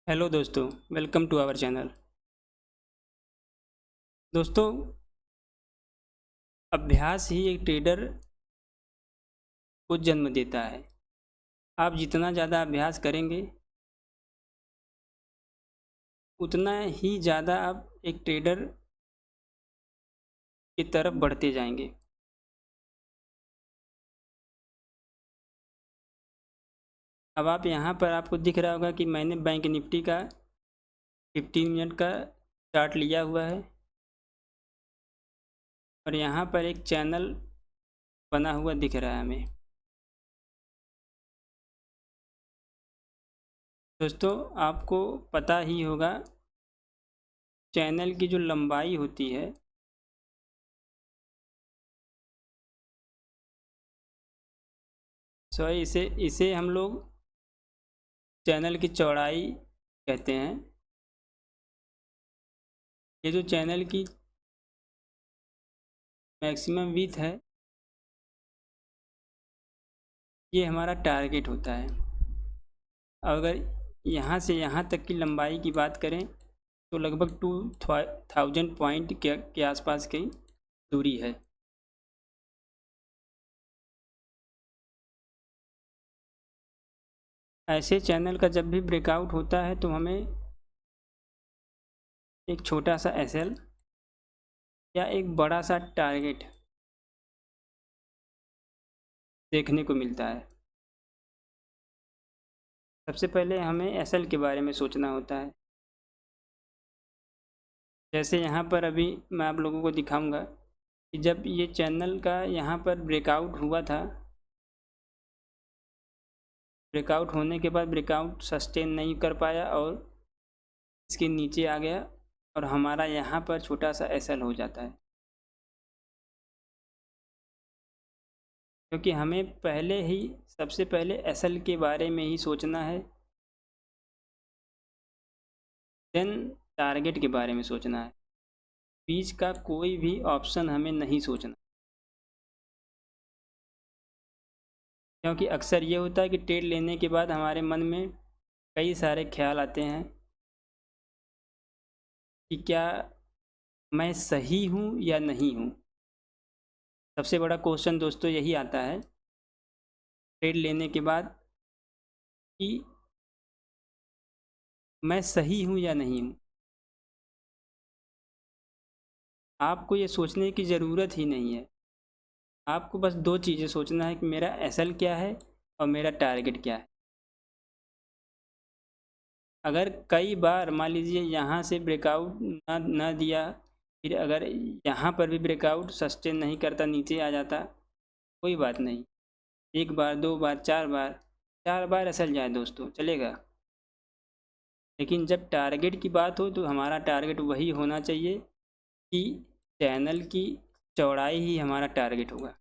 Hello दोस्तों, welcome to our channel. दोस्तों, अभ्यास ही एक ट्रेडर को जन्म देता है। आप जितना ज़्यादा अभ्यास करेंगे उतना ही ज़्यादा आप एक ट्रेडर की तरफ बढ़ते जाएंगे। अब आप यहाँ पर आपको दिख रहा होगा कि मैंने बैंक निफ्टी का 15 मिनट का चार्ट लिया हुआ है और यहाँ पर एक चैनल बना हुआ दिख रहा है हमें। दोस्तों, आपको पता ही होगा चैनल की जो लंबाई होती है सॉरी इसे इसे हम लोग चैनल की चौड़ाई कहते हैं। ये जो चैनल की मैक्सिमम विड्थ है ये हमारा टारगेट होता है। अगर यहाँ से यहाँ तक की लंबाई की बात करें तो लगभग 2000 पॉइंट के आसपास की दूरी है। ऐसे चैनल का जब भी ब्रेकआउट होता है तो हमें एक छोटा सा एसएल या एक बड़ा सा टारगेट देखने को मिलता है। सबसे पहले हमें एसएल के बारे में सोचना होता है। जैसे यहाँ पर अभी मैं आप लोगों को दिखाऊंगा कि जब ये चैनल का यहाँ पर ब्रेकआउट हुआ था, ब्रेकआउट होने के बाद ब्रेकआउट सस्टेन नहीं कर पाया और इसके नीचे आ गया और हमारा यहाँ पर छोटा सा एसएल हो जाता है। क्योंकि हमें पहले ही सबसे पहले एसएल के बारे में ही सोचना है, देन टारगेट के बारे में सोचना है। बीच का कोई भी ऑप्शन हमें नहीं सोचना, क्योंकि अक्सर ये होता है कि ट्रेड लेने के बाद हमारे मन में कई सारे ख्याल आते हैं कि क्या मैं सही हूँ या नहीं हूँ। सबसे बड़ा क्वेश्चन दोस्तों यही आता है ट्रेड लेने के बाद कि मैं सही हूँ या नहीं हूँ। आपको ये सोचने की ज़रूरत ही नहीं है। आपको बस दो चीज़ें सोचना है कि मेरा एसएल क्या है और मेरा टारगेट क्या है। अगर कई बार मान लीजिए यहाँ से ब्रेकआउट ना दिया, फिर अगर यहाँ पर भी ब्रेकआउट सस्टेन नहीं करता, नीचे आ जाता, कोई बात नहीं। एक बार, दो बार, चार बार एसएल जाए दोस्तों चलेगा। लेकिन जब टारगेट की बात हो तो हमारा टारगेट वही होना चाहिए कि चैनल की चौड़ाई ही हमारा टारगेट होगा।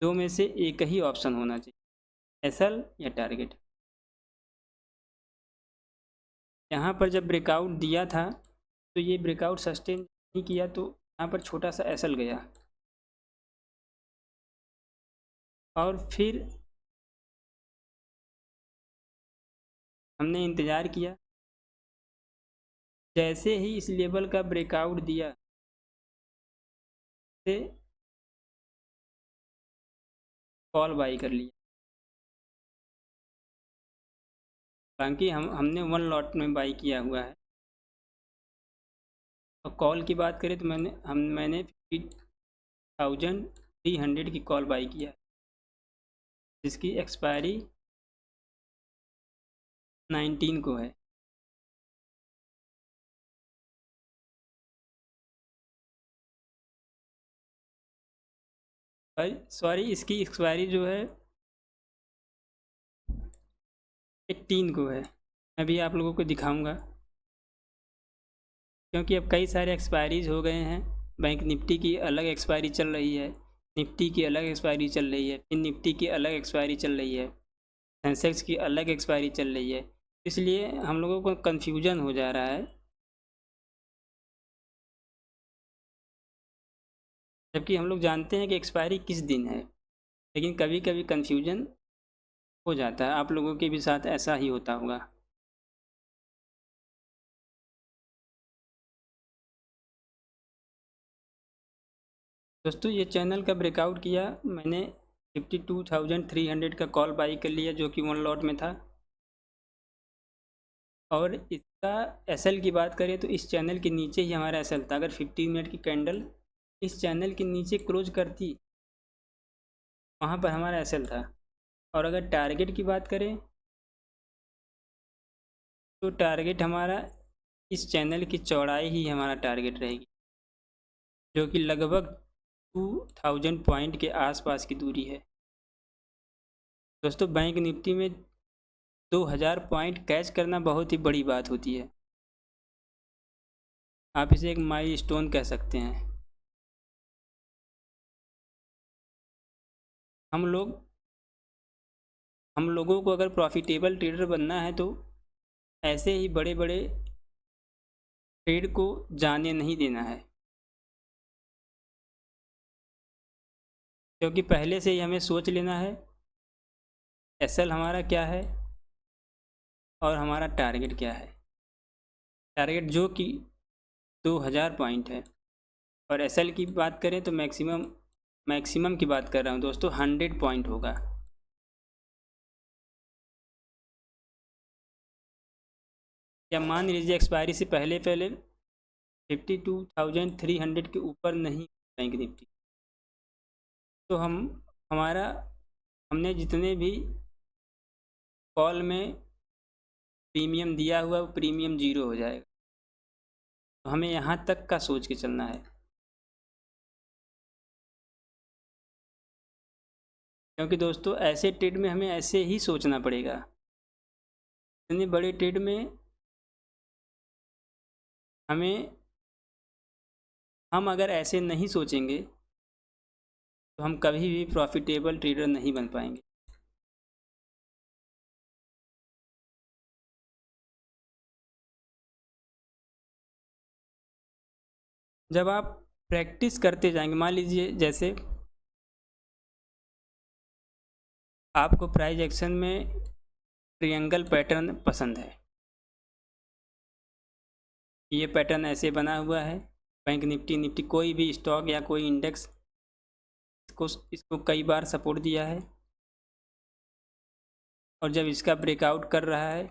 दो में से एक ही ऑप्शन होना चाहिए, एसएल या टारगेट। यहाँ पर जब ब्रेकआउट दिया था तो ये ब्रेकआउट सस्टेन नहीं किया तो यहाँ पर छोटा सा एसएल गया और फिर हमने इंतज़ार किया। जैसे ही इस लेवल का ब्रेकआउट दिया से कॉल बाई कर लिया। हालांकि हमने वन लॉट में बाई किया हुआ है। और कॉल की बात करें तो मैंने 50,300 की कॉल बाई किया, जिसकी एक्सपायरी 19 को है। सॉरी इसकी एक्सपायरी जो है 18 को है। मैं भी आप लोगों को दिखाऊंगा, क्योंकि अब कई सारे एक्सपायरीज हो गए हैं। बैंक निफ्टी की अलग एक्सपायरी चल रही है, निफ्टी की अलग एक्सपायरी चल रही है, फिर निफ्टी की अलग एक्सपायरी चल रही है, सेंसेक्स की अलग एक्सपायरी चल रही है। इसलिए हम लोगों को कन्फ्यूजन हो जा रहा है, जबकि हम लोग जानते हैं कि एक्सपायरी किस दिन है। लेकिन कभी कभी कन्फ्यूजन हो जाता है। आप लोगों के भी साथ ऐसा ही होता होगा। दोस्तों ये चैनल का ब्रेकआउट किया मैंने 52,300 का कॉल बाई कर लिया, जो कि वन लॉट में था। और इसका एसएल की बात करें तो इस चैनल के नीचे ही हमारा एसएल था। अगर 15 मिनट की कैंडल इस चैनल के नीचे क्लोज करती, वहाँ पर हमारा एसएल था। और अगर टारगेट की बात करें तो टारगेट हमारा इस चैनल की चौड़ाई ही हमारा टारगेट रहेगी, जो कि लगभग 2000 पॉइंट के आसपास की दूरी है। दोस्तों बैंक निफ्टी में 2000 पॉइंट कैच करना बहुत ही बड़ी बात होती है। आप इसे एक माइलस्टोन कह सकते हैं। हम लोगों को अगर प्रॉफिटेबल ट्रेडर बनना है तो ऐसे ही बड़े बड़े ट्रेड को जाने नहीं देना है, क्योंकि पहले से ही हमें सोच लेना है एसएल हमारा क्या है और हमारा टारगेट क्या है। टारगेट जो कि 2000 पॉइंट है, और एसएल की बात करें तो मैक्सिमम की बात कर रहा हूँ दोस्तों, 100 पॉइंट होगा। या मान लीजिए एक्सपायरी से पहले पहले 52,300 के ऊपर नहीं बैंक निफ्टी, तो हमने जितने भी कॉल में प्रीमियम दिया हुआ वो प्रीमियम ज़ीरो हो जाएगा। तो हमें यहाँ तक का सोच के चलना है, क्योंकि दोस्तों ऐसे ट्रेड में हमें ऐसे ही सोचना पड़ेगा। इतने बड़े ट्रेड में हम अगर ऐसे नहीं सोचेंगे तो हम कभी भी प्रॉफिटेबल ट्रेडर नहीं बन पाएंगे। जब आप प्रैक्टिस करते जाएंगे, मान लीजिए जैसे आपको प्राइस एक्शन में ट्रायंगल पैटर्न पसंद है, ये पैटर्न ऐसे बना हुआ है, बैंक निफ्टी कोई भी स्टॉक या कोई इंडेक्स इसको कई बार सपोर्ट दिया है, और जब इसका ब्रेकआउट कर रहा है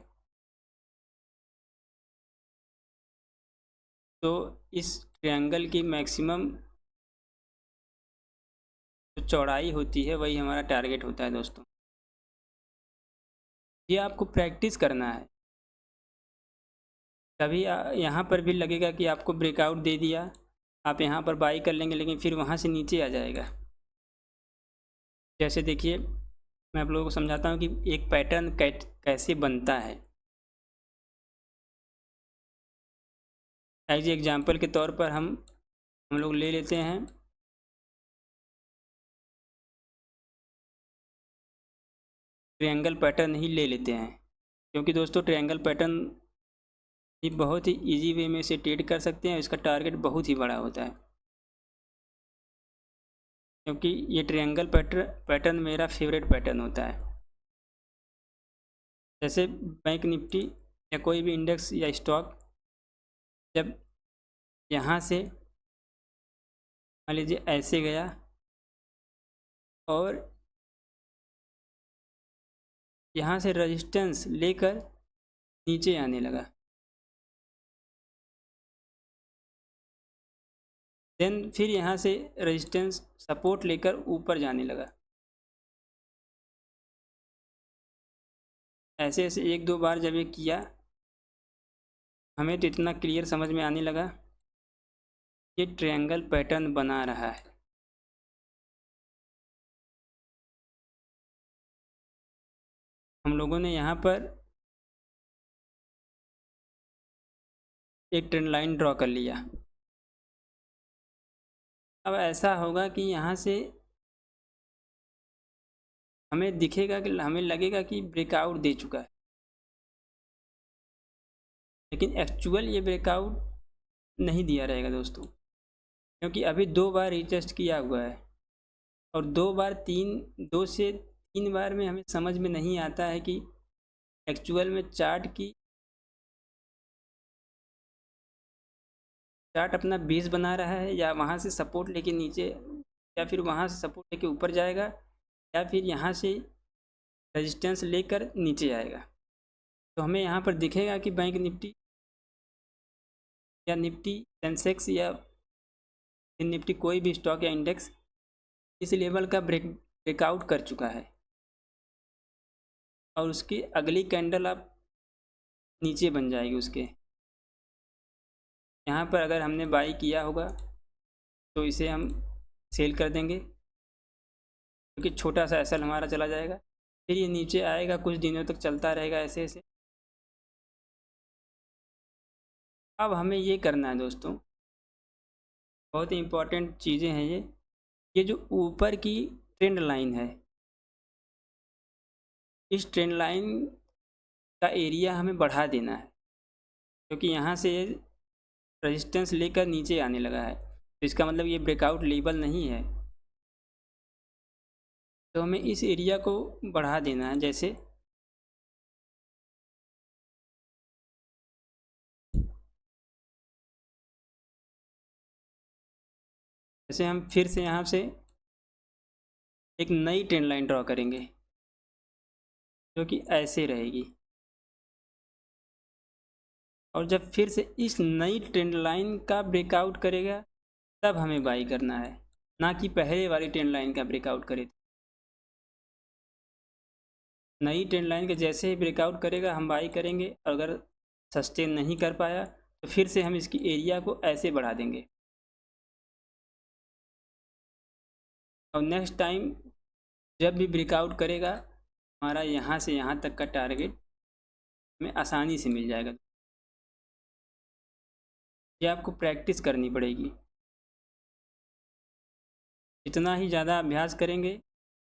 तो इस ट्रायंगल की मैक्सिमम जो चौड़ाई होती है वही हमारा टारगेट होता है। दोस्तों ये आपको प्रैक्टिस करना है। कभी यहाँ पर भी लगेगा कि आपको ब्रेकआउट दे दिया, आप यहाँ पर बाई कर लेंगे, लेकिन फिर वहाँ से नीचे आ जाएगा। जैसे देखिए मैं आप लोगों को समझाता हूँ कि एक पैटर्न कैसे बनता है। एज एग्जाम्पल के तौर पर हम लोग ले लेते हैं ट्रायंगल पैटर्न ही ले लेते हैं, क्योंकि दोस्तों ट्रायंगल पैटर्न ये बहुत ही इजी वे में से ट्रेड कर सकते हैं। इसका टारगेट बहुत ही बड़ा होता है, क्योंकि ये ट्रायंगल पैटर्न मेरा फेवरेट पैटर्न होता है। जैसे बैंक निफ्टी या कोई भी इंडेक्स या स्टॉक जब यहाँ से मान लीजिए ऐसे गया और यहाँ से रेजिस्टेंस लेकर नीचे आने लगा, देन फिर यहाँ से रेजिस्टेंस सपोर्ट लेकर ऊपर जाने लगा। ऐसे ऐसे एक दो बार जब ये किया, हमें तो इतना क्लियर समझ में आने लगा ये ट्रायंगल पैटर्न बना रहा है। हम लोगों ने यहाँ पर एक ट्रेंड लाइन ड्रॉ कर लिया। अब ऐसा होगा कि यहाँ से हमें दिखेगा कि हमें लगेगा कि ब्रेकआउट दे चुका है, लेकिन एक्चुअल ये ब्रेकआउट नहीं दिया रहेगा दोस्तों, क्योंकि अभी दो बार रीटेस्ट किया हुआ है और दो से 3 बार में हमें समझ में नहीं आता है कि एक्चुअल में चार्ट अपना बेस बना रहा है, या वहाँ से सपोर्ट लेके नीचे, या फिर वहाँ से सपोर्ट लेके ऊपर जाएगा, या फिर यहाँ से रेजिस्टेंस लेकर नीचे आएगा। तो हमें यहाँ पर दिखेगा कि बैंक निफ्टी या निफ्टी सेंसेक्स या निफ्टी कोई भी स्टॉक या इंडेक्स इस लेवल का ब्रेकआउट कर चुका है, और उसकी अगली कैंडल आप नीचे बन जाएगी उसके। यहाँ पर अगर हमने बाई किया होगा तो इसे हम सेल कर देंगे, क्योंकि छोटा सा एसएल हमारा चला जाएगा। फिर ये नीचे आएगा, कुछ दिनों तक चलता रहेगा ऐसे ऐसे। अब हमें ये करना है दोस्तों, बहुत ही इम्पोर्टेंट चीज़ें हैं ये जो ऊपर की ट्रेंड लाइन है, इस ट्रेंड लाइन का एरिया हमें बढ़ा देना है, क्योंकि यहाँ से रेजिस्टेंस लेकर नीचे आने लगा है, तो इसका मतलब ये ब्रेकआउट लेवल नहीं है। तो हमें इस एरिया को बढ़ा देना है। जैसे हम फिर से यहाँ से एक नई ट्रेंड लाइन ड्रॉ करेंगे, जो कि ऐसे रहेगी, और जब फिर से इस नई ट्रेंड लाइन का ब्रेकआउट करेगा तब हमें बाई करना है, ना कि पहले वाली ट्रेंड लाइन का ब्रेकआउट करे। नई ट्रेंड लाइन के जैसे ही ब्रेकआउट करेगा हम बाई करेंगे, अगर सस्टेन नहीं कर पाया तो फिर से हम इसकी एरिया को ऐसे बढ़ा देंगे, और नेक्स्ट टाइम जब भी ब्रेकआउट करेगा हमारा यहाँ से यहाँ तक का टारगेट हमें आसानी से मिल जाएगा। ये आपको प्रैक्टिस करनी पड़ेगी। जितना ही ज़्यादा अभ्यास करेंगे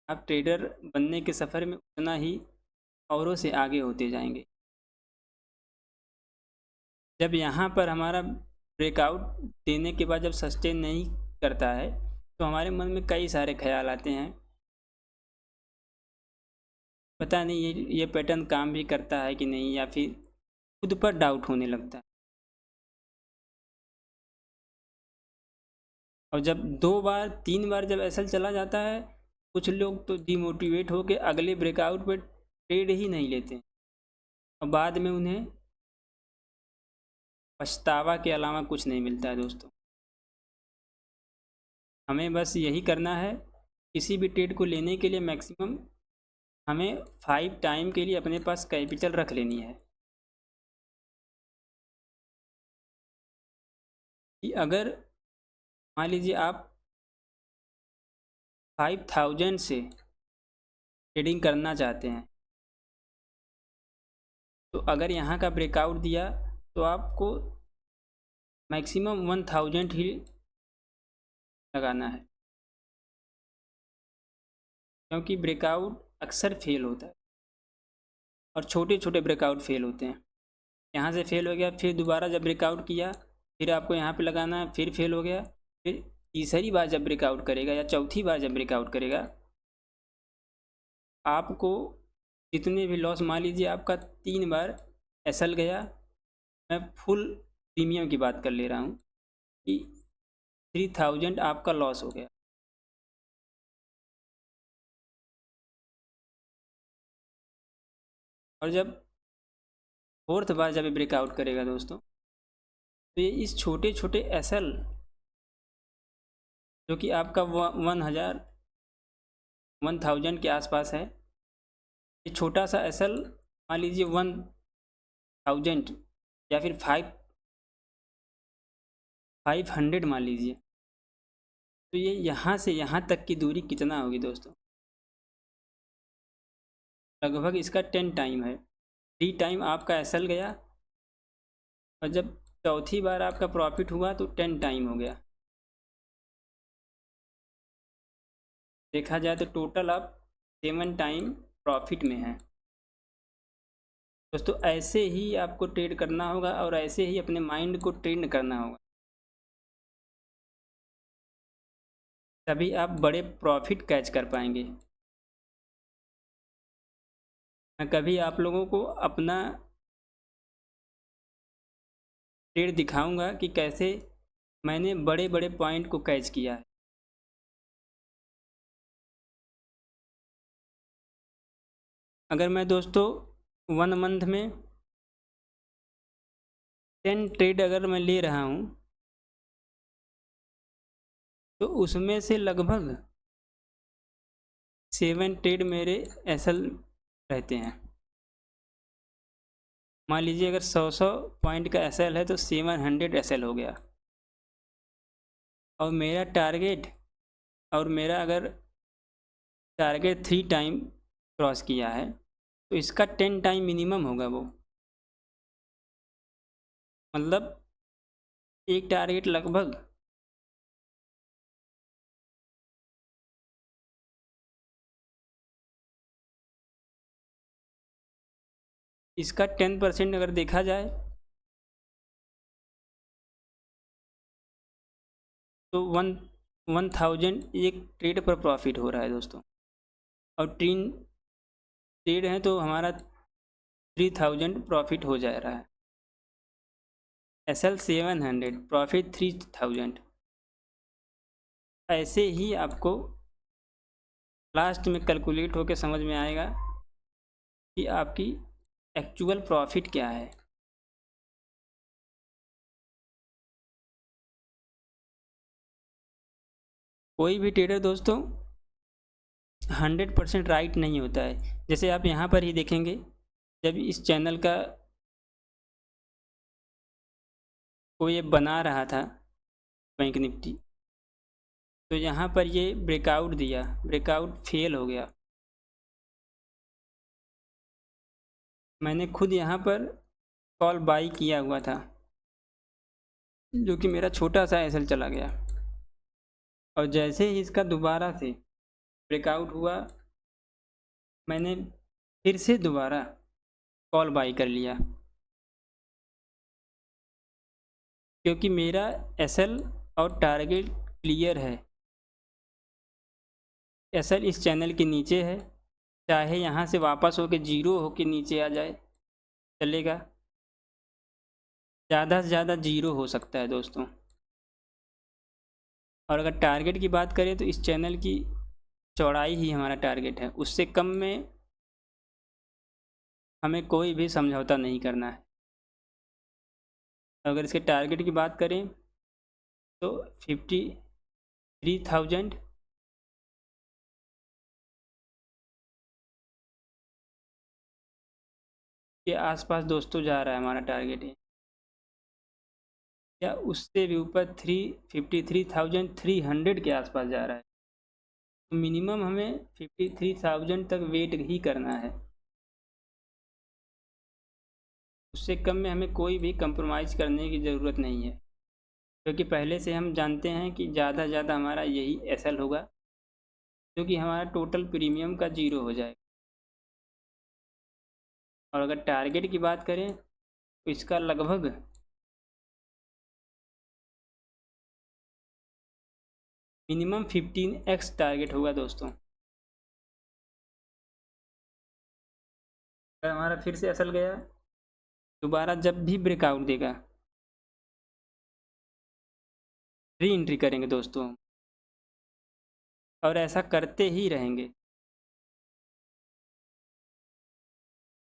आप ट्रेडर बनने के सफ़र में, उतना ही औरों से आगे होते जाएंगे। जब यहाँ पर हमारा ब्रेकआउट देने के बाद जब सस्टेन नहीं करता है तो हमारे मन में कई सारे ख्याल आते हैं, पता नहीं ये पैटर्न काम भी करता है कि नहीं, या फिर खुद पर डाउट होने लगता है। और जब 2 बार 3 बार जब ऐसा चला जाता है, कुछ लोग तो डिमोटिवेट होकर अगले ब्रेकआउट पर ट्रेड ही नहीं लेते, और बाद में उन्हें पछतावा के अलावा कुछ नहीं मिलता है। दोस्तों हमें बस यही करना है, किसी भी ट्रेड को लेने के लिए मैक्सिमम हमें 5 टाइम के लिए अपने पास कैपिटल रख लेनी है, कि अगर मान लीजिए आप 5000 से ट्रेडिंग करना चाहते हैं, तो अगर यहाँ का ब्रेकआउट दिया तो आपको मैक्सिमम 1000 ही लगाना है, क्योंकि ब्रेकआउट अक्सर फेल होता है, और छोटे छोटे ब्रेकआउट फेल होते हैं। यहाँ से फेल हो गया, फिर दोबारा जब ब्रेकआउट किया फिर आपको यहाँ पे लगाना है, फिर फेल हो गया, फिर तीसरी बार जब ब्रेकआउट करेगा या चौथी बार जब ब्रेकआउट करेगा, आपको जितने भी लॉस, मान लीजिए आपका 3 बार एसएल गया, मैं फुल प्रीमियम की बात कर ले रहा हूँ कि 3000 आपका लॉस हो गया। और जब 4th बार जब ब्रेकआउट करेगा दोस्तों, तो ये इस छोटे छोटे एसएल जो कि आपका 1000 के आसपास है, ये छोटा सा एसएल मान लीजिए 1000 या फिर 500 मान लीजिए, तो ये यहाँ से यहाँ तक की दूरी कितना होगी दोस्तों? लगभग इसका 10 टाइम है। 3 टाइम आपका एसएल गया, और जब चौथी बार आपका प्रॉफिट हुआ तो 10 टाइम हो गया। देखा जाए तो टोटल आप 7 टाइम प्रॉफिट में हैं दोस्तों। ऐसे ही आपको ट्रेड करना होगा, और ऐसे ही अपने माइंड को ट्रेन करना होगा, तभी आप बड़े प्रॉफिट कैच कर पाएंगे। मैं कभी आप लोगों को अपना ट्रेड दिखाऊंगा कि कैसे मैंने बड़े बड़े पॉइंट को कैच किया है। अगर मैं दोस्तों 1 मंथ में 10 ट्रेड अगर मैं ले रहा हूँ तो उसमें से लगभग 7 ट्रेड मेरे एसएल रहते हैं। मान लीजिए अगर 100 पॉइंट का एसएल है तो 700 एसएल हो गया। और मेरा टारगेट अगर टारगेट 3 टाइम क्रॉस किया है तो इसका 10 टाइम मिनिमम होगा वो, मतलब एक टारगेट लगभग इसका 10% अगर देखा जाए तो 1000 एक ट्रेड पर प्रॉफिट हो रहा है दोस्तों। और 3 ट्रेड हैं तो हमारा 3000 प्रॉफिट हो जा रहा है। SL 700 profit 3000। ऐसे ही आपको लास्ट में कैलकुलेट होकर समझ में आएगा कि आपकी एक्चुअल प्रॉफिट क्या है। कोई भी ट्रेडर दोस्तों 100% राइट नहीं होता है। जैसे आप यहाँ पर ही देखेंगे, जब इस चैनल का को ये बना रहा था बैंक निफ्टी, तो यहाँ पर ये ब्रेकआउट दिया, ब्रेकआउट फेल हो गया। मैंने खुद यहाँ पर कॉल बाई किया हुआ था, जो कि मेरा छोटा सा एसएल चला गया। और जैसे ही इसका दोबारा से ब्रेकआउट हुआ, मैंने फिर से दोबारा कॉल बाई कर लिया, क्योंकि मेरा एसएल और टारगेट क्लियर है। एसएल इस चैनल के नीचे है, चाहे यहाँ से वापस होके जीरो होके नीचे आ जाए चलेगा, ज़्यादा से ज़्यादा जीरो हो सकता है दोस्तों। और अगर टारगेट की बात करें तो इस चैनल की चौड़ाई ही हमारा टारगेट है, उससे कम में हमें कोई भी समझौता नहीं करना है। अगर इसके टारगेट की बात करें तो 53,000 के आसपास दोस्तों जा रहा है हमारा टारगेट है, या उससे भी ऊपर 53,300 के आसपास जा रहा है। तो मिनिमम हमें 53,000 तक वेट ही करना है, उससे कम में हमें कोई भी कंप्रोमाइज़ करने की ज़रूरत नहीं है, क्योंकि पहले से हम जानते हैं कि ज़्यादा से ज़्यादा हमारा यही एसएल होगा, जो कि हमारा टोटल प्रीमियम का जीरो हो जाएगा। और अगर टारगेट की बात करें तो इसका लगभग मिनिमम 15x टारगेट होगा दोस्तों। अगर हमारा फिर से एसएल गया, दोबारा जब भी ब्रेकआउट देगा री एंट्री करेंगे दोस्तों, और ऐसा करते ही रहेंगे,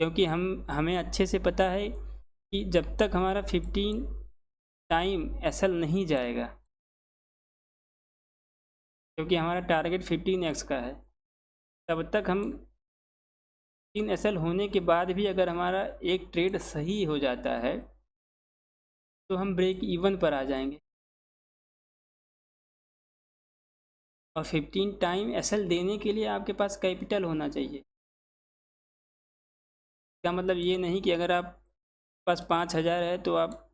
क्योंकि हमें अच्छे से पता है कि जब तक हमारा 15 टाइम एसएल नहीं जाएगा, क्योंकि हमारा टारगेट 15x का है, तब तक हम 15 एसएल होने के बाद भी अगर हमारा एक ट्रेड सही हो जाता है तो हम ब्रेक इवन पर आ जाएंगे। और 15 टाइम एसएल देने के लिए आपके पास कैपिटल होना चाहिए। इसका मतलब ये नहीं कि अगर आप पास 5,000 है तो आप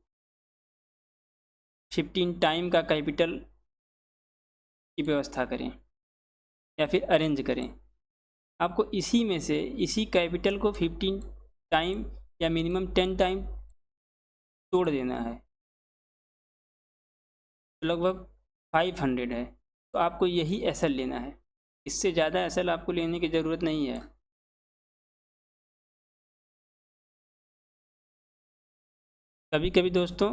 15 टाइम का कैपिटल की व्यवस्था करें या फिर अरेंज करें। आपको इसी में से इसी कैपिटल को 15 टाइम या मिनिमम 10 टाइम तोड़ देना है, लगभग 500 है, तो आपको यही एसएल लेना है। इससे ज़्यादा एसएल आपको लेने की ज़रूरत नहीं है। कभी कभी दोस्तों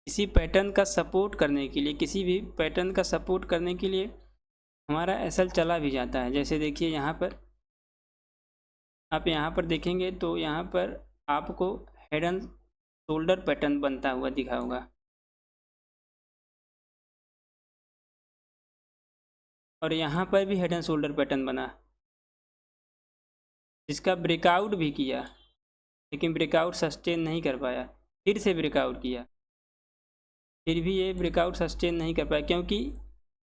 किसी पैटर्न का सपोर्ट करने के लिए, किसी भी पैटर्न का सपोर्ट करने के लिए हमारा एसएल चला भी जाता है। जैसे देखिए यहाँ पर, आप यहाँ पर देखेंगे तो यहाँ पर आपको हेड एंड शोल्डर पैटर्न बनता हुआ दिखा होगा, और यहाँ पर भी हेड एंड शोल्डर पैटर्न बना, जिसका ब्रेकआउट भी किया, लेकिन ब्रेकआउट सस्टेन नहीं कर पाया। फिर से ब्रेकआउट किया, फिर भी ये ब्रेकआउट सस्टेन नहीं कर पाया, क्योंकि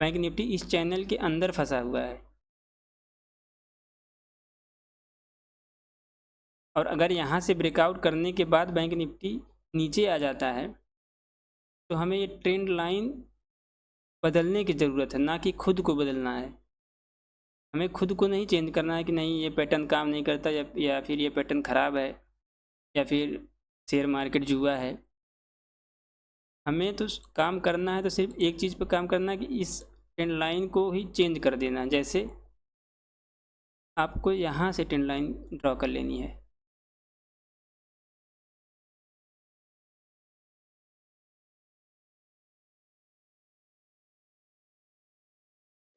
बैंक निफ्टी इस चैनल के अंदर फंसा हुआ है। और अगर यहाँ से ब्रेकआउट करने के बाद बैंक निफ्टी नीचे आ जाता है, तो हमें ये ट्रेंड लाइन बदलने की ज़रूरत है, ना कि खुद को बदलना है। हमें खुद को नहीं चेंज करना है कि नहीं ये पैटर्न काम नहीं करता, या फिर ये पैटर्न ख़राब है, या फिर शेयर मार्केट जुआ है। हमें तो काम करना है तो सिर्फ एक चीज़ पर काम करना है कि इस ट्रेंड लाइन को ही चेंज कर देना। जैसे आपको यहाँ से ट्रेंड लाइन ड्रॉ कर लेनी है,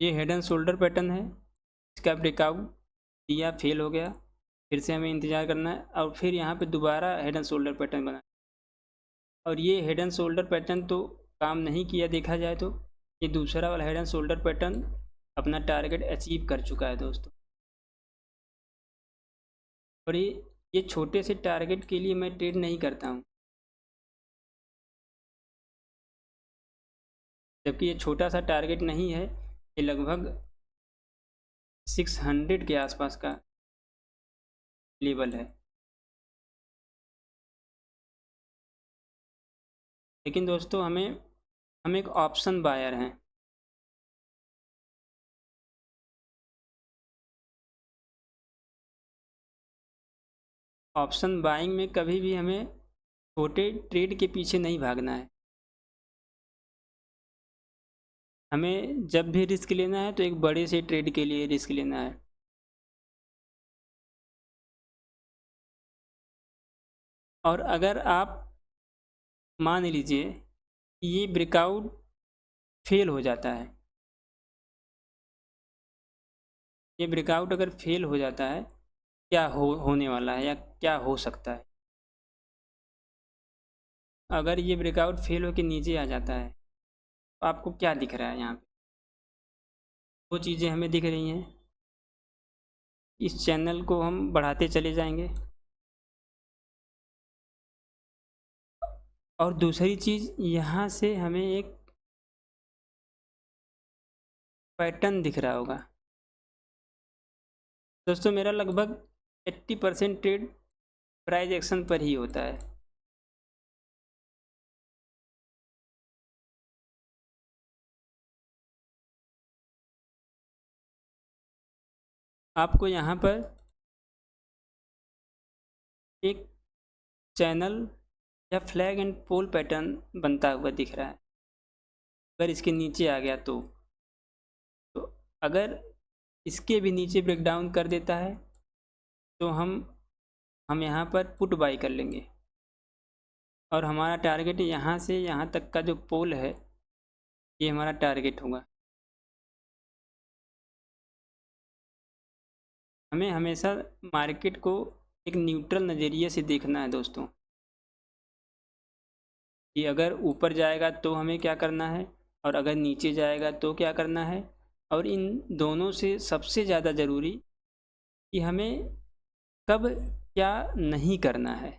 ये हेड एंड शोल्डर पैटर्न है, इसका ब्रेकआउट दिया, फेल हो गया, फिर से हमें इंतज़ार करना है, और फिर यहाँ पे दोबारा हेड एंड शोल्डर पैटर्न बना। और ये हेड एंड शोल्डर पैटर्न तो काम नहीं किया देखा जाए तो। ये दूसरा वाला हेड एंड शोल्डर पैटर्न अपना टारगेट अचीव कर चुका है दोस्तों। और ये छोटे से टारगेट के लिए मैं ट्रेड नहीं करता हूँ, जबकि ये छोटा सा टारगेट नहीं है, ये लगभग 600 के आसपास का लेवल है। लेकिन दोस्तों हम एक ऑप्शन बायर हैं। ऑप्शन बाइंग में कभी भी हमें छोटे ट्रेड के पीछे नहीं भागना है। हमें जब भी रिस्क लेना है तो एक बड़े से ट्रेड के लिए रिस्क लेना है। और अगर आप मान लीजिए कि ये ब्रेकआउट फेल हो जाता है, ये ब्रेकआउट अगर फेल हो जाता है, क्या होने वाला है या क्या हो सकता है? अगर ये ब्रेकआउट फेल होकर नीचे आ जाता है, तो आपको क्या दिख रहा है? यहाँ पे वो चीज़ें हमें दिख रही हैं। इस चैनल को हम बढ़ाते चले जाएंगे। और दूसरी चीज़, यहाँ से हमें एक पैटर्न दिख रहा होगा दोस्तों। मेरा लगभग 80% ट्रेड प्राइस एक्शन पर ही होता है। आपको यहाँ पर एक चैनल या फ्लैग एंड पोल पैटर्न बनता हुआ दिख रहा है। अगर इसके नीचे आ गया तो अगर इसके भी नीचे ब्रेक डाउन कर देता है, तो हम यहाँ पर पुट बाई कर लेंगे, और हमारा टारगेट यहाँ से यहाँ तक का जो पोल है, ये हमारा टारगेट होगा। हमें हमेशा मार्केट को एक न्यूट्रल नज़रिए से देखना है दोस्तों, कि अगर ऊपर जाएगा तो हमें क्या करना है, और अगर नीचे जाएगा तो क्या करना है। और इन दोनों से सबसे ज़्यादा ज़रूरी कि हमें कब क्या नहीं करना है,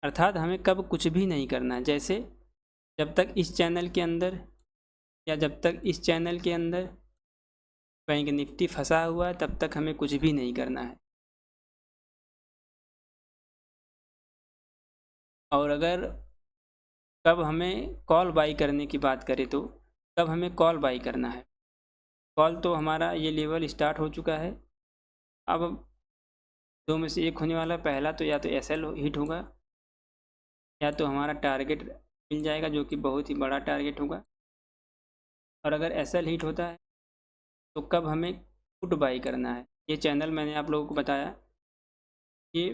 अर्थात हमें कब कुछ भी नहीं करना है। जैसे जब तक इस चैनल के अंदर, या जब तक इस चैनल के अंदर बैंक निफ्टी फंसा हुआ है, तब तक हमें कुछ भी नहीं करना है। और अगर कब हमें कॉल बाई करने की बात करें, तो कब हमें कॉल बाई करना है। कॉल तो हमारा ये लेवल स्टार्ट हो चुका है। अब दो में से एक होने वाला, पहला तो या तो एसएल हिट होगा, या तो हमारा टारगेट मिल जाएगा, जो कि बहुत ही बड़ा टारगेट होगा। और अगर एसएल हिट होता है तो कब हमें पुट बाई करना है। ये चैनल मैंने आप लोगों को बताया, ये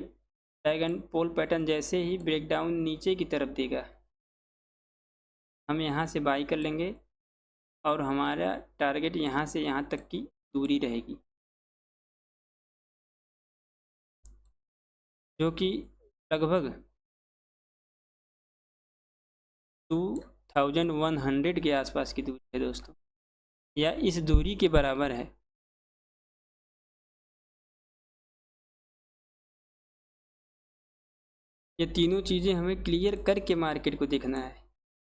ड्रैगन पोल पैटर्न जैसे ही ब्रेकडाउन नीचे की तरफ देगा, हम यहाँ से बाई कर लेंगे और हमारा टारगेट यहाँ से यहाँ तक की दूरी रहेगी, जो कि लगभग 2100 के आसपास की दूरी है दोस्तों, या इस दूरी के बराबर है। ये तीनों चीज़ें हमें क्लियर करके मार्केट को देखना है,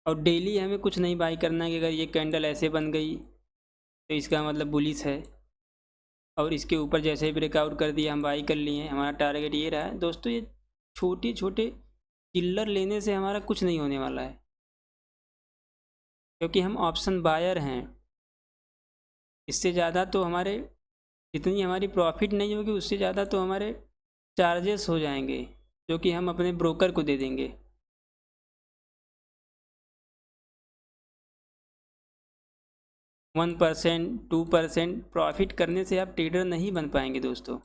और डेली हमें कुछ नहीं बाई करना है कि अगर ये कैंडल ऐसे बन गई तो इसका मतलब बुलिश है, और इसके ऊपर जैसे ही ब्रेकआउट कर दिया हम बाई कर लिए, हमारा टारगेट ये रहा है दोस्तों। ये छोटे छोटे चिल्लर लेने से हमारा कुछ नहीं होने वाला है, क्योंकि हम ऑप्शन बायर हैं। इससे ज़्यादा तो हमारे, जितनी हमारी प्रॉफिट नहीं होगी उससे ज़्यादा तो हमारे चार्जेस हो जाएंगे, जो कि हम अपने ब्रोकर को दे देंगे। वन परसेंट 2% प्रॉफिट करने से आप ट्रेडर नहीं बन पाएंगे दोस्तों।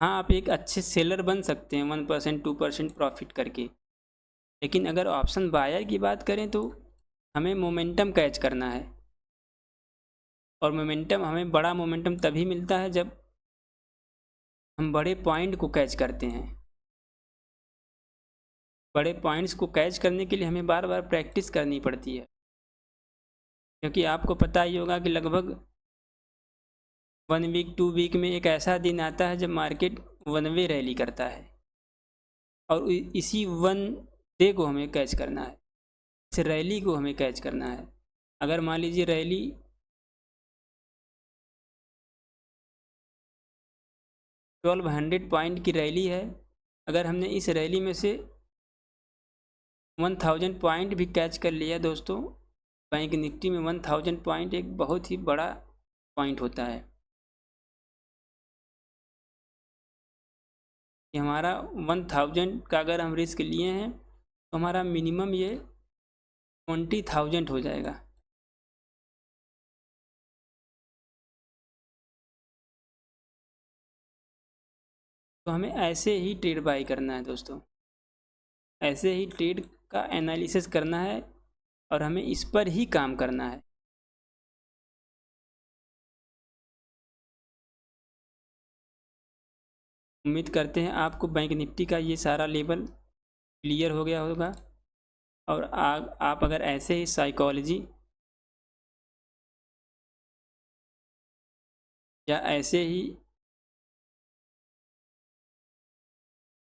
हाँ, आप एक अच्छे सेलर बन सकते हैं 1% 2% प्रॉफिट करके, लेकिन अगर ऑप्शन बायर की बात करें तो हमें मोमेंटम कैच करना है, और मोमेंटम हमें बड़ा मोमेंटम तभी मिलता है जब हम बड़े पॉइंट को कैच करते हैं। बड़े पॉइंट्स को कैच करने के लिए हमें बार बार प्रैक्टिस करनी पड़ती है, क्योंकि आपको पता ही होगा कि लगभग 1 वीक 2 वीक में एक ऐसा दिन आता है जब मार्केट वन वे रैली करता है, और इसी वन डे को हमें कैच करना है, इस रैली को हमें कैच करना है। अगर मान लीजिए रैली 1200 पॉइंट की रैली है, अगर हमने इस रैली में से 1000 पॉइंट भी कैच कर लिया दोस्तों, बैंक निफ्टी में 1000 पॉइंट एक बहुत ही बड़ा पॉइंट होता है। कि हमारा 1000 का अगर हम रिस्क लिए हैं तो हमारा मिनिमम ये 20,000 हो जाएगा। तो हमें ऐसे ही ट्रेड बाई करना है दोस्तों, ऐसे ही ट्रेड का एनालिसिस करना है, और हमें इस पर ही काम करना है। उम्मीद करते हैं आपको बैंक निफ्टी का ये सारा लेवल क्लियर हो गया होगा, और आप अगर ऐसे ही साइकोलॉजी या ऐसे ही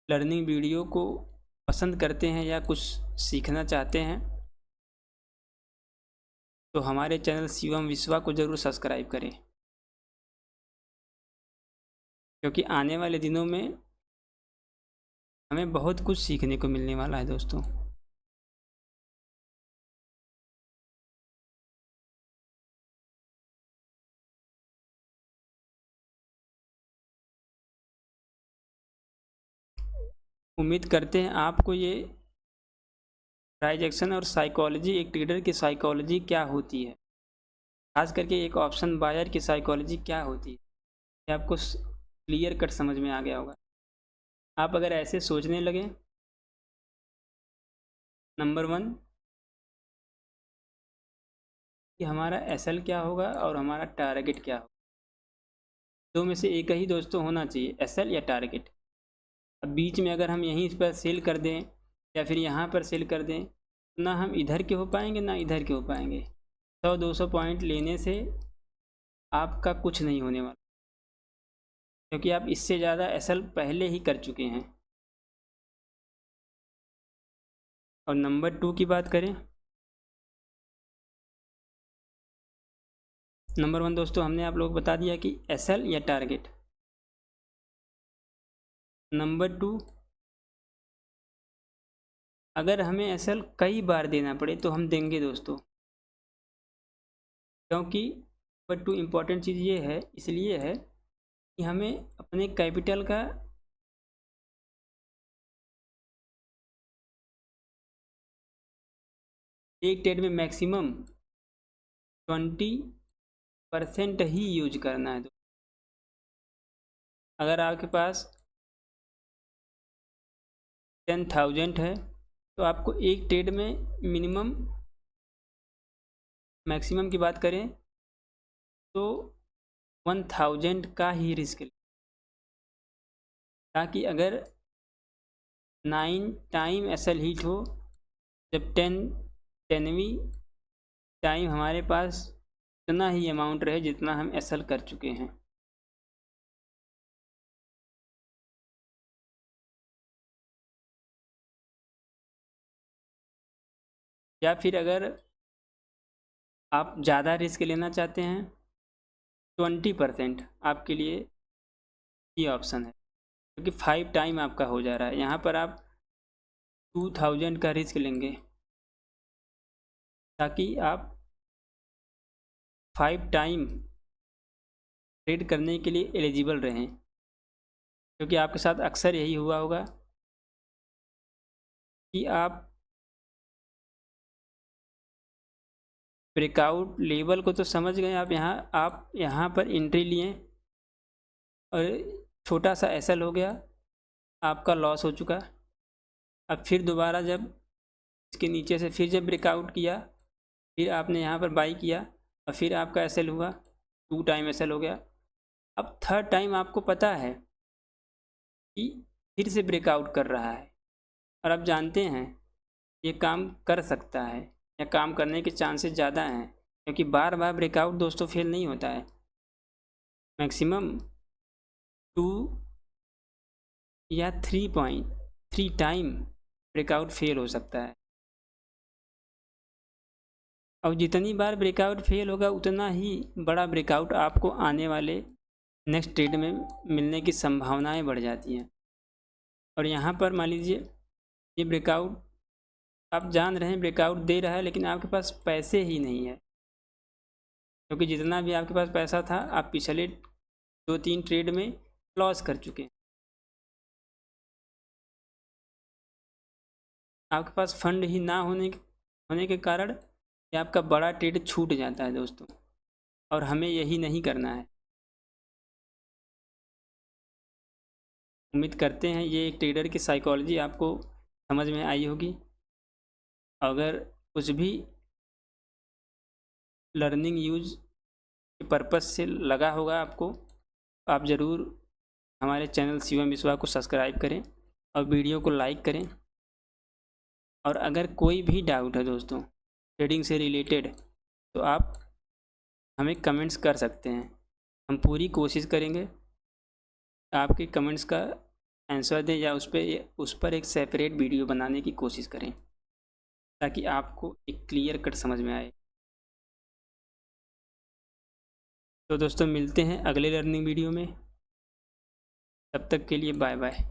लर्निंग वीडियो को पसंद करते हैं या कुछ सीखना चाहते हैं, तो हमारे चैनल शिवम विश्वा को ज़रूर सब्सक्राइब करें, क्योंकि आने वाले दिनों में हमें बहुत कुछ सीखने को मिलने वाला है दोस्तों। उम्मीद करते हैं आपको ये ट्रांजैक्शन और साइकोलॉजी, एक ट्रेडर की साइकोलॉजी क्या होती है, खास करके एक ऑप्शन बायर की साइकोलॉजी क्या होती है, ये आपको क्लियर कट समझ में आ गया होगा। आप अगर ऐसे सोचने लगें, नंबर 1 कि हमारा एसएल क्या होगा और हमारा टारगेट क्या होगा, दो में से एक ही दोस्तों होना चाहिए, एसएल या टारगेट। अब बीच में अगर हम यहीं पर सेल कर दें या फिर यहाँ पर सेल कर दें, ना हम इधर के हो पाएंगे ना इधर के हो पाएंगे। 100-200 पॉइंट लेने से आपका कुछ नहीं होने वाला, क्योंकि आप इससे ज़्यादा एसएल पहले ही कर चुके हैं। और नंबर 2 की बात करें, नंबर 1 दोस्तों हमने आप लोग बता दिया कि एसएल या टारगेट। नंबर 2, अगर हमें एसएल कई बार देना पड़े तो हम देंगे दोस्तों, क्योंकि नंबर 2 इम्पॉर्टेंट चीज़ ये है, इसलिए है कि हमें अपने कैपिटल का एक ट्रेड में मैक्सिमम 20% ही यूज करना है। अगर आपके पास 10,000 है तो आपको एक ट्रेड में मिनिमम, मैक्सिमम की बात करें तो 1,000 का ही रिस्क ले, ताकि अगर 9 टाइम एसएल हीट हो, जब 10वीं टाइम हमारे पास उतना ही अमाउंट रहे जितना हम एसएल कर चुके हैं। या फिर अगर आप ज़्यादा रिस्क लेना चाहते हैं 20% आपके लिए ये ऑप्शन है, क्योंकि 5 टाइम आपका हो जा रहा है। यहाँ पर आप 2,000 का रिस्क लेंगे ताकि आप 5 टाइम ट्रेड करने के लिए एलिजिबल रहें, क्योंकि आपके साथ अक्सर यही हुआ होगा कि आप ब्रेकआउट लेवल को तो समझ गए, आप यहाँ पर एंट्री लिए और छोटा सा एसएल हो गया, आपका लॉस हो चुका। अब फिर दोबारा जब इसके नीचे से फिर जब ब्रेकआउट किया, फिर आपने यहाँ पर बाई किया और फिर आपका एसएल हुआ, 2 टाइम एसएल हो गया। अब 3rd टाइम आपको पता है कि फिर से ब्रेकआउट कर रहा है और आप जानते हैं ये काम कर सकता है या काम करने के चांसेस ज़्यादा हैं, क्योंकि बार बार ब्रेकआउट दोस्तों फेल नहीं होता है। मैक्सिमम 2 या 3 टाइम ब्रेकआउट फेल हो सकता है। और जितनी बार ब्रेकआउट फेल होगा उतना ही बड़ा ब्रेकआउट आपको आने वाले नेक्स्ट ट्रेड में मिलने की संभावनाएं बढ़ जाती हैं। और यहाँ पर मान लीजिए ये ब्रेकआउट आप जान रहे हैं ब्रेकआउट दे रहा है, लेकिन आपके पास पैसे ही नहीं है, क्योंकि जितना भी आपके पास पैसा था आप पिछले 2-3 ट्रेड में लॉस कर चुके हैं। आपके पास फंड ही ना होने के कारण ये आपका बड़ा ट्रेड छूट जाता है दोस्तों, और हमें यही नहीं करना है। उम्मीद करते हैं ये एक ट्रेडर की साइकोलॉजी आपको समझ में आई होगी। अगर कुछ भी लर्निंग यूज के पर्पस से लगा होगा आपको, आप ज़रूर हमारे चैनल शिवम विश्वा को सब्सक्राइब करें और वीडियो को लाइक करें। और अगर कोई भी डाउट है दोस्तों ट्रेडिंग से रिलेटेड, तो आप हमें कमेंट्स कर सकते हैं। हम पूरी कोशिश करेंगे आपके कमेंट्स का आंसर दें या उस पर एक सेपरेट वीडियो बनाने की कोशिश करें, ताकि आपको एक क्लियर कट समझ में आए। तो दोस्तों मिलते हैं अगले लर्निंग वीडियो में, तब तक के लिए बाय बाय।